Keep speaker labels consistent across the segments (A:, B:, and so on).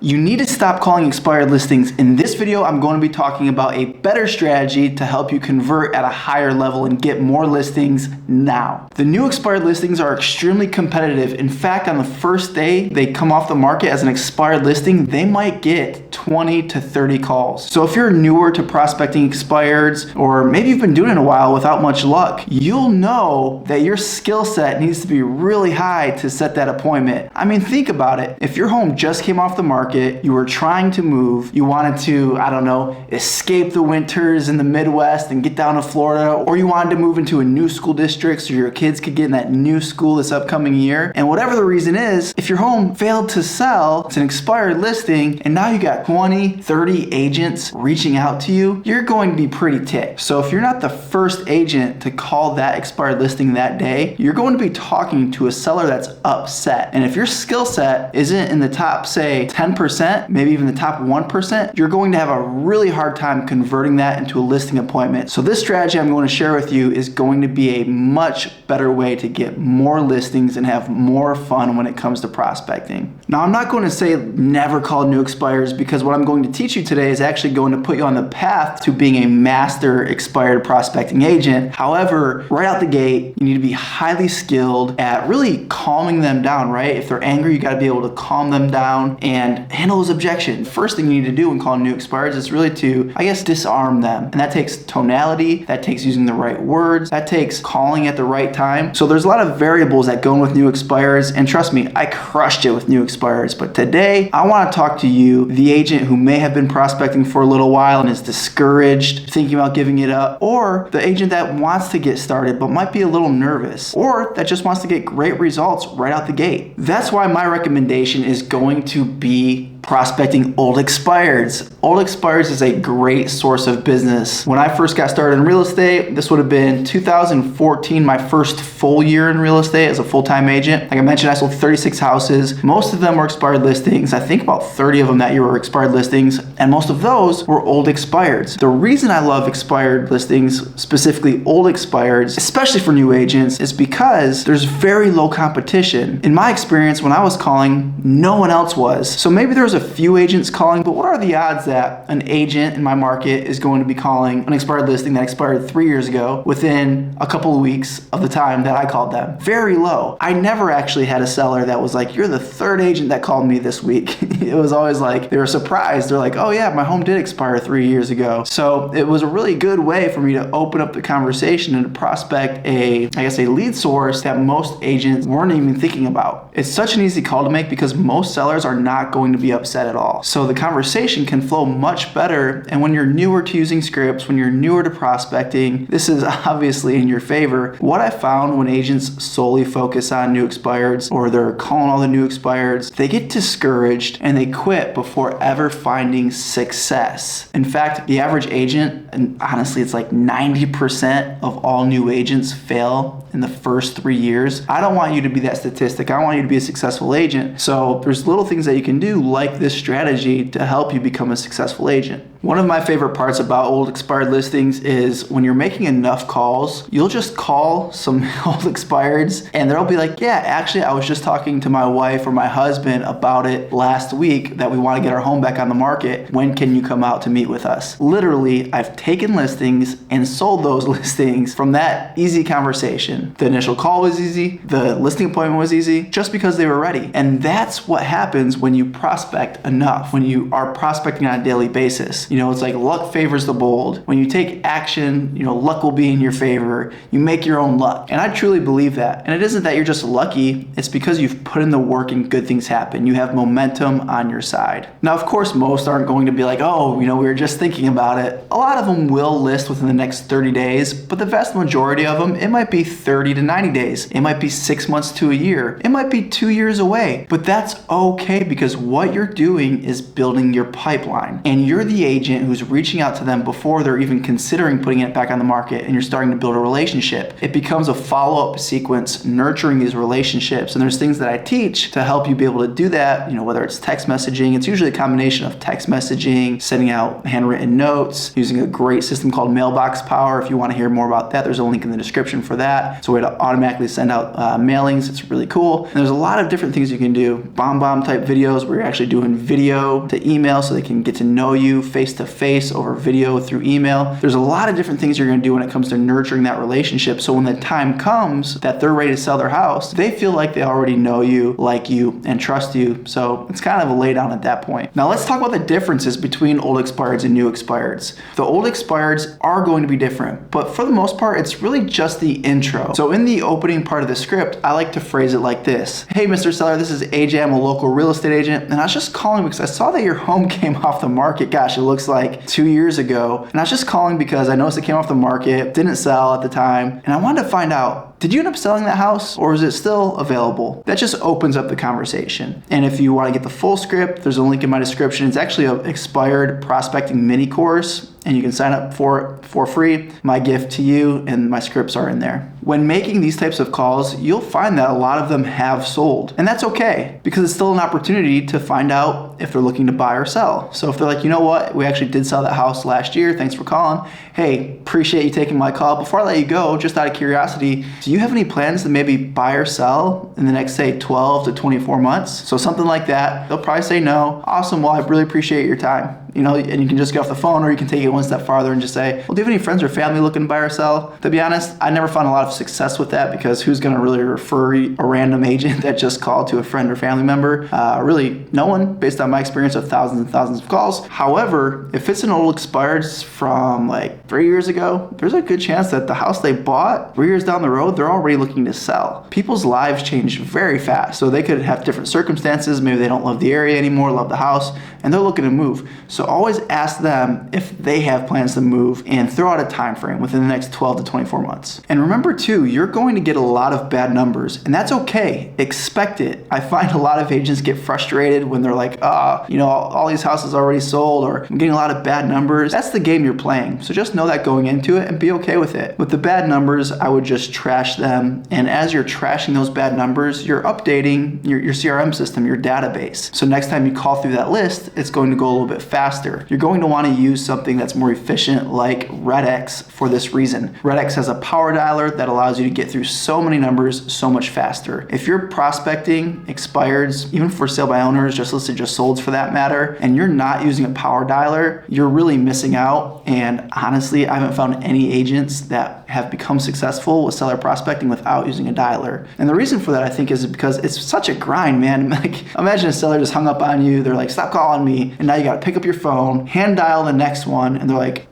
A: You need to stop calling expired listings. In this video, I'm going to be talking about a better strategy to help you convert at a higher level and get more listings now. The new expired listings are extremely competitive. In fact, on the first day they come off the market as an expired listing, they might get 20 to 30 calls. So if you're newer to prospecting expireds, or maybe you've been doing it a while without much luck, you'll know that your skill set needs to be really high to set that appointment. I mean, think about it. If your home just came off the market, you were trying to move, you wanted to, I don't know, escape the winters in the Midwest and get down to Florida, or you wanted to move into a new school district so your kids could get in that new school this upcoming year, and whatever the reason is, if your home failed to sell, it's an expired listing, and now you got 20, 30 agents reaching out to you, you're going to be pretty ticked. So if you're not the first agent to call that expired listing that day, you're going to be talking to a seller that's upset. And if your skill set isn't in the top, say, 10%, maybe even the top 1%, you're going to have a really hard time converting that into a listing appointment. So this strategy I'm going to share with you is going to be a much better way to get more listings and have more fun when it comes to prospecting. Now, I'm not going to say never call new expires, because what I'm going to teach you today is actually going to put you on the path to being a master expired prospecting agent. However, right out the gate, you need to be highly skilled at really calming them down, right? If they're angry, you got to be able to calm them down and handle those objections. First thing you need to do when calling new expireds is really to, I guess, disarm them. And that takes tonality, that takes using the right words, that takes calling at the right time. So there's a lot of variables that go in with new expireds, and trust me, I crushed it with new expireds. But today, I want to talk to you, the agent who may have been prospecting for a little while and is discouraged, thinking about giving it up, or the agent that wants to get started but might be a little nervous, or that just wants to get great results right out the gate. That's why my recommendation is going to be prospecting old expireds. Old expireds is a great source of business. When I first got started in real estate, this would have been 2014, my first full year in real estate as a full-time agent. Like I mentioned, I sold 36 houses. Most of them were expired listings. I think about 30 of them that year were expired listings, and most of those were old expireds. The reason I love expired listings, specifically old expireds, especially for new agents, is because there's very low competition. In my experience, when I was calling, no one else was. So maybe there's a few agents calling, but what are the odds that an agent in my market is going to be calling an expired listing that expired 3 years ago within a couple of weeks of the time that I called them? Very low. I never actually had a seller that was like, you're the third agent that called me this week. It was always like, they were surprised. They're like, oh yeah, my home did expire 3 years ago. So it was a really good way for me to open up the conversation and to prospect a lead source that most agents weren't even thinking about. It's such an easy call to make because most sellers are not going to be upset at all. So the conversation can flow much better. And when you're newer to using scripts, when you're newer to prospecting, this is obviously in your favor. What I found when agents solely focus on new expireds, or they're calling all the new expireds, they get discouraged and they quit before ever finding success. In fact, the average agent, and honestly, it's like 90% of all new agents fail in the first 3 years. I don't want you to be that statistic. I want you to be a successful agent. So there's little things that you can do like this strategy to help you become a successful agent. One of my favorite parts about old expired listings is when you're making enough calls, you'll just call some old expireds and they'll be like, yeah, actually, I was just talking to my wife or my husband about it last week that we want to get our home back on the market. When can you come out to meet with us? Literally, I've taken listings and sold those listings from that easy conversation. The initial call was easy. The listing appointment was easy just because they were ready. And that's what happens when you prospect enough, when you are prospecting on a daily basis. You know, it's like luck favors the bold. When you take action, you know, luck will be in your favor. You make your own luck. And I truly believe that. And it isn't that you're just lucky. It's because you've put in the work and good things happen. You have momentum on your side. Now, of course, most aren't going to be like, oh, you know, we were just thinking about it. A lot of them will list within the next 30 days, but the vast majority of them, it might be 30 to 90 days. It might be 6 months to a year. It might be 2 years away, but that's okay because what you're doing is building your pipeline, and you're the agent who's reaching out to them before they're even considering putting it back on the market, and you're starting to build a relationship. It becomes a follow-up sequence, nurturing these relationships. And there's things that I teach to help you be able to do that, you know, whether it's text messaging. It's usually a combination of text messaging, sending out handwritten notes, using a great system called Mailbox Power. If you want to hear more about that, there's a link in the description for that. It's a way to automatically send out mailings. It's really cool. And there's a lot of different things you can do. Bomb type videos where you're actually doing video to email so they can get to know you face to face over video through email. There's a lot of different things you're going to do when it comes to nurturing that relationship. So when the time comes that they're ready to sell their house, they feel like they already know you, like you, and trust you. So it's kind of a lay down at that point. Now let's talk about the differences between old expireds and new expireds. The old expireds are going to be different, but for the most part, it's really just the intro. So in the opening part of the script, I like to phrase it like this. Hey, Mr. Seller, this is AJ. I'm a local real estate agent, and I was just calling because I saw that your home came off the market. Gosh, it looks like 2 years ago. And I was just calling because I noticed it came off the market, didn't sell at the time, and I wanted to find out, did you end up selling that house or is it still available? That just opens up the conversation. And if you want to get the full script, there's a link in my description. It's actually an expired prospecting mini course, and you can sign up for it for free. My gift to you, and my scripts are in there. When making these types of calls, you'll find that a lot of them have sold. And that's okay, because it's still an opportunity to find out if they're looking to buy or sell. So if they're like, you know what, we actually did sell that house last year, thanks for calling. Hey, appreciate you taking my call. Before I let you go, just out of curiosity, do you have any plans to maybe buy or sell in the next, say, 12 to 24 months? So something like that, they'll probably say no. Awesome, well, I really appreciate your time. And you can just get off the phone, or you can take it one step farther and just say, well, do you have any friends or family looking to buy or sell? To be honest, I never found a lot of success with that, because who's going to really refer a random agent that just called to a friend or family member? Really, no one, based on my experience of thousands and thousands of calls. However, if it's an old expired from like 3 years ago, there's a good chance that the house they bought 3 years down the road, they're already looking to sell. People's lives change very fast. So they could have different circumstances. Maybe they don't love the area anymore, love the house, and they're looking to move. So always ask them if they have plans to move, and throw out a time frame within the next 12 to 24 months. And remember too, you're going to get a lot of bad numbers, and that's okay. Expect it. I find a lot of agents get frustrated when they're like, all these houses already sold, or I'm getting a lot of bad numbers. That's the game you're playing. So just know that going into it and be okay with it. With the bad numbers, I would just trash them. And as you're trashing those bad numbers, you're updating your CRM system, your database. So next time you call through that list, it's going to go a little bit faster. You're going to want to use something that's more efficient like RedX for this reason. RedX has a power dialer that allows you to get through so many numbers so much faster. If you're prospecting expireds, even for sale by owners, just listed, just solds for that matter, and you're not using a power dialer, you're really missing out. And honestly, I haven't found any agents that have become successful with seller prospecting without using a dialer. And the reason for that, I think, is because it's such a grind, man. Like, imagine a seller just hung up on you. They're like, stop calling me. And now you got to pick up your phone, hand dial the next one, and they're like,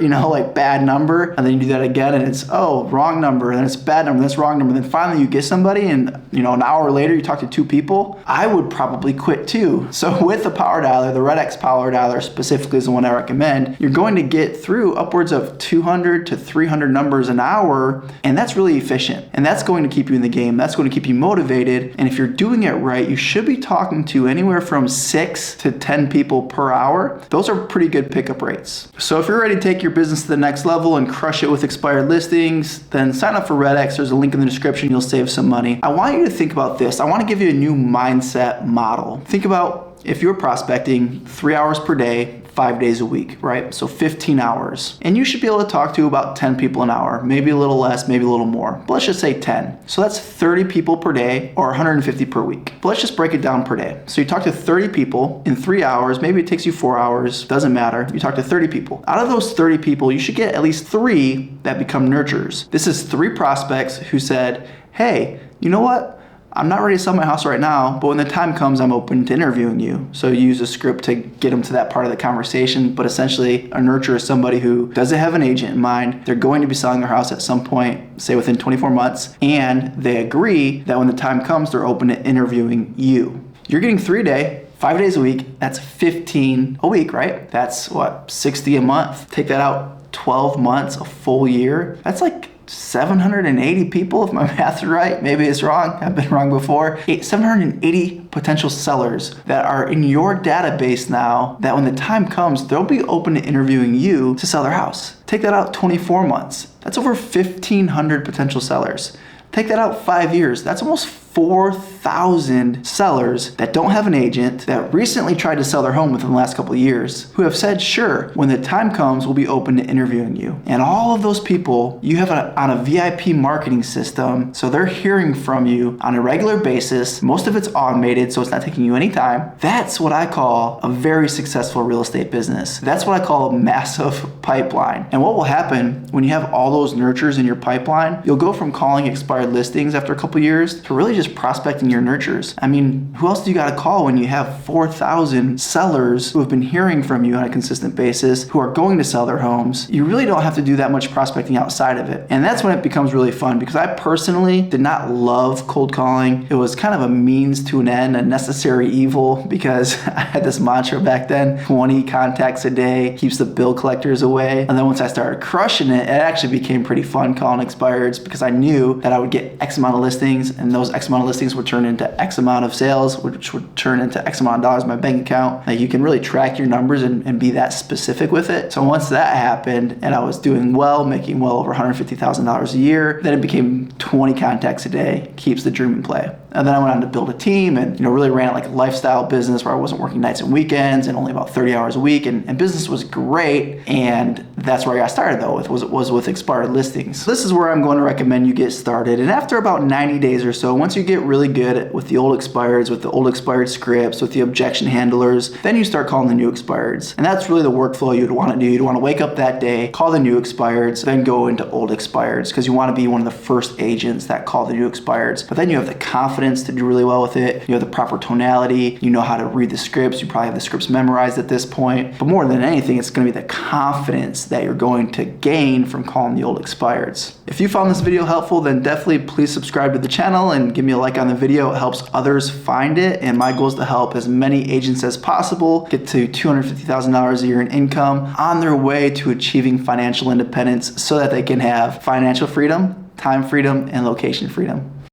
A: like bad number. And then you do that again, and it's, wrong number. And then it's bad number, then it's wrong number. Then finally you get somebody, and an hour later you talk to 2 people. I would probably quit too. So with the power dialer, the RedX power dialer specifically is the one I recommend. You're going to get through upwards of 200 to 300 numbers an hour, and that's really efficient. And that's going to keep you in the game. That's going to keep you motivated. And if you're doing it right, you should be talking to anywhere from 6 to 10 people per hour. Those are pretty good pickup rates. So if you're ready to take your business to the next level and crush it with expired listings, then sign up for RedX. There's a link in the description. You'll save some money. I want you to think about this. I want to give you a new mindset model. Think about if you're prospecting 3 hours per day, 5 days a week, right? So 15 hours. And you should be able to talk to about 10 people an hour, maybe a little less, maybe a little more. But let's just say 10. So that's 30 people per day, or 150 per week. But let's just break it down per day. So you talk to 30 people in 3 hours, maybe it takes you 4 hours, doesn't matter. You talk to 30 people. Out of those 30 people, you should get at least 3 that become nurturers. This is 3 prospects who said, hey, you know what? I'm not ready to sell my house right now, but when the time comes, I'm open to interviewing you. So you use a script to get them to that part of the conversation, but essentially a nurturer is somebody who doesn't have an agent in mind. They're going to be selling their house at some point, say within 24 months, and they agree that when the time comes, they're open to interviewing you. You're getting 3 a day, 5 days a week. That's 15 a week, right? That's 60 a month. Take that out 12 months, a full year. That's like 780 people, if my math is right. Maybe it's wrong. I've been wrong before. 780 potential sellers that are in your database now, that when the time comes, they'll be open to interviewing you to sell their house. Take that out 24 months. That's over 1,500 potential sellers. Take that out 5 years. That's almost 4,000 4,000 sellers that don't have an agent, that recently tried to sell their home within the last couple of years, who have said, sure, when the time comes, we'll be open to interviewing you. And all of those people, you have on a VIP marketing system, so they're hearing from you on a regular basis. Most of it's automated, so it's not taking you any time. That's what I call a very successful real estate business. That's what I call a massive pipeline. And what will happen when you have all those nurtures in your pipeline, you'll go from calling expired listings after a couple years to really just prospecting your nurtures. I mean, who else do you got to call when you have 4,000 sellers who have been hearing from you on a consistent basis, who are going to sell their homes? You really don't have to do that much prospecting outside of it. And that's when it becomes really fun, because I personally did not love cold calling. It was kind of a means to an end, a necessary evil, because I had this mantra back then: 20 contacts a day keeps the bill collectors away. And then once I started crushing it, it actually became pretty fun calling expireds, because I knew that I would get X amount of listings, and those X amount of listings would turn into X amount of sales, which would turn into X amount of dollars in my bank account. Like, you can really track your numbers and be that specific with it. So once that happened and I was doing well, making well over $150,000 a year, then it became 20 contacts a day keeps the dream in play. And then I went on to build a team and really ran it like a lifestyle business where I wasn't working nights and weekends and only about 30 hours a week, and business was great. And that's where I got started though, was with expired listings. This is where I'm going to recommend you get started. And after about 90 days or so, once you get really good with the old expireds, with the old expired scripts, with the objection handlers, then you start calling the new expireds. And that's really the workflow you'd want to do. You'd want to wake up that day, call the new expireds, then go into old expireds, because you want to be one of the first agents that call the new expireds. But then you have the confidence to do really well with it. You have the proper tonality. You know how to read the scripts. You probably have the scripts memorized at this point. But more than anything, it's going to be the confidence that you're going to gain from calling the old expireds. If you found this video helpful, then definitely please subscribe to the channel and give me a like on the video. It helps others find it. And my goal is to help as many agents as possible get to $250,000 a year in income on their way to achieving financial independence, so that they can have financial freedom, time freedom, and location freedom.